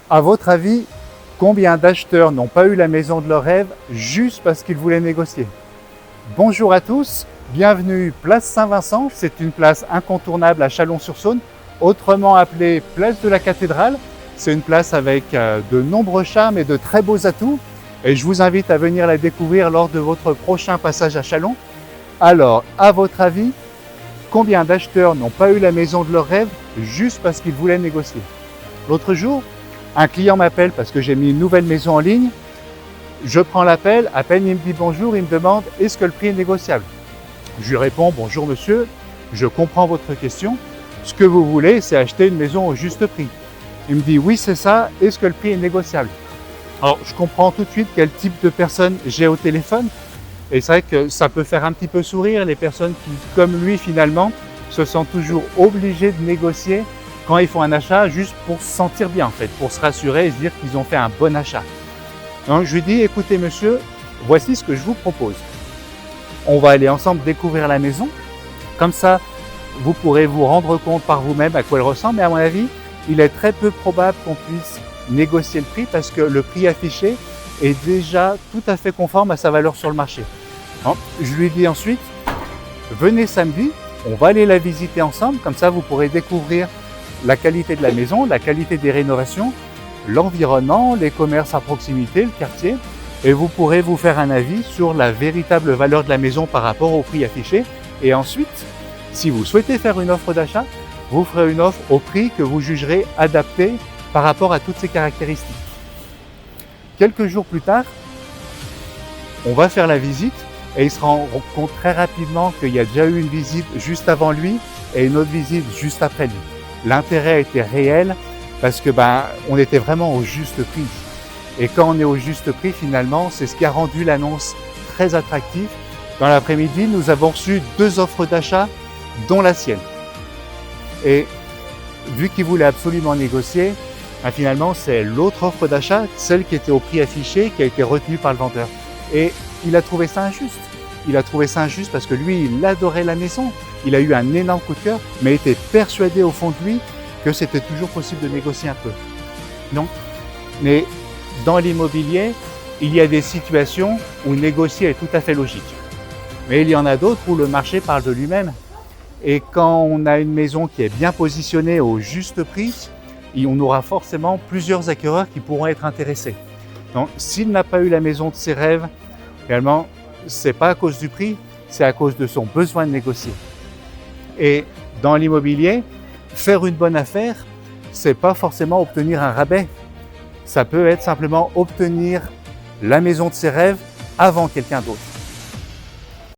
À votre avis, combien d'acheteurs n'ont pas eu la maison de leur rêve juste parce qu'ils voulaient négocier? Bonjour à tous, bienvenue place Saint-Vincent. C'est une place incontournable à Chalon-sur-Saône, autrement appelée place de la Cathédrale. C'est une place avec de nombreux charmes et de très beaux atouts. Et je vous invite à venir la découvrir lors de votre prochain passage à Chalon. Alors, à votre avis, combien d'acheteurs n'ont pas eu la maison de leur rêve juste parce qu'ils voulaient négocier? L'autre jour, un client m'appelle parce que j'ai mis une nouvelle maison en ligne. Je prends l'appel, à peine il me dit bonjour, il me demande est-ce que le prix est négociable? Je lui réponds bonjour monsieur, je comprends votre question. Ce que vous voulez, c'est acheter une maison au juste prix. Il me dit oui c'est ça, est-ce que le prix est négociable? Alors je comprends tout de suite quel type de personne j'ai au téléphone. Et c'est vrai que ça peut faire un petit peu sourire les personnes qui, comme lui finalement, se sentent toujours obligées de négocier quand ils font un achat juste pour se sentir bien en fait, pour se rassurer et se dire qu'ils ont fait un bon achat. Donc je lui dis écoutez monsieur, voici ce que je vous propose. On va aller ensemble découvrir la maison, comme ça vous pourrez vous rendre compte par vous-même à quoi elle ressemble, mais à mon avis, il est très peu probable qu'on puisse négocier le prix parce que le prix affiché est déjà tout à fait conforme à sa valeur sur le marché. Donc, je lui dis ensuite, venez samedi, on va aller la visiter ensemble, comme ça vous pourrez découvrir la qualité de la maison, la qualité des rénovations, l'environnement, les commerces à proximité, le quartier, et vous pourrez vous faire un avis sur la véritable valeur de la maison par rapport au prix affiché. Et ensuite, si vous souhaitez faire une offre d'achat, vous ferez une offre au prix que vous jugerez adapté par rapport à toutes ces caractéristiques. Quelques jours plus tard, on va faire la visite et il se rend compte très rapidement qu'il y a déjà eu une visite juste avant lui et une autre visite juste après lui. L'intérêt était réel parce que on était vraiment au juste prix. Et quand on est au juste prix, finalement, c'est ce qui a rendu l'annonce très attractive. Dans l'après-midi, nous avons reçu 2 offres d'achat, dont la sienne. Et vu qu'il voulait absolument négocier, finalement, c'est l'autre offre d'achat, celle qui était au prix affiché, qui a été retenue par le vendeur. Et il a trouvé ça injuste. Il a trouvé ça injuste parce que lui, il adorait la maison. Il a eu un énorme coup de cœur, mais était persuadé au fond de lui que c'était toujours possible de négocier un peu. Non. Mais dans l'immobilier, il y a des situations où négocier est tout à fait logique. Mais il y en a d'autres où le marché parle de lui-même. Et quand on a une maison qui est bien positionnée au juste prix, on aura forcément plusieurs acquéreurs qui pourront être intéressés. Donc, s'il n'a pas eu la maison de ses rêves, réellement, c'est pas à cause du prix, c'est à cause de son besoin de négocier. Et dans l'immobilier, faire une bonne affaire, c'est pas forcément obtenir un rabais. Ça peut être simplement obtenir la maison de ses rêves avant quelqu'un d'autre.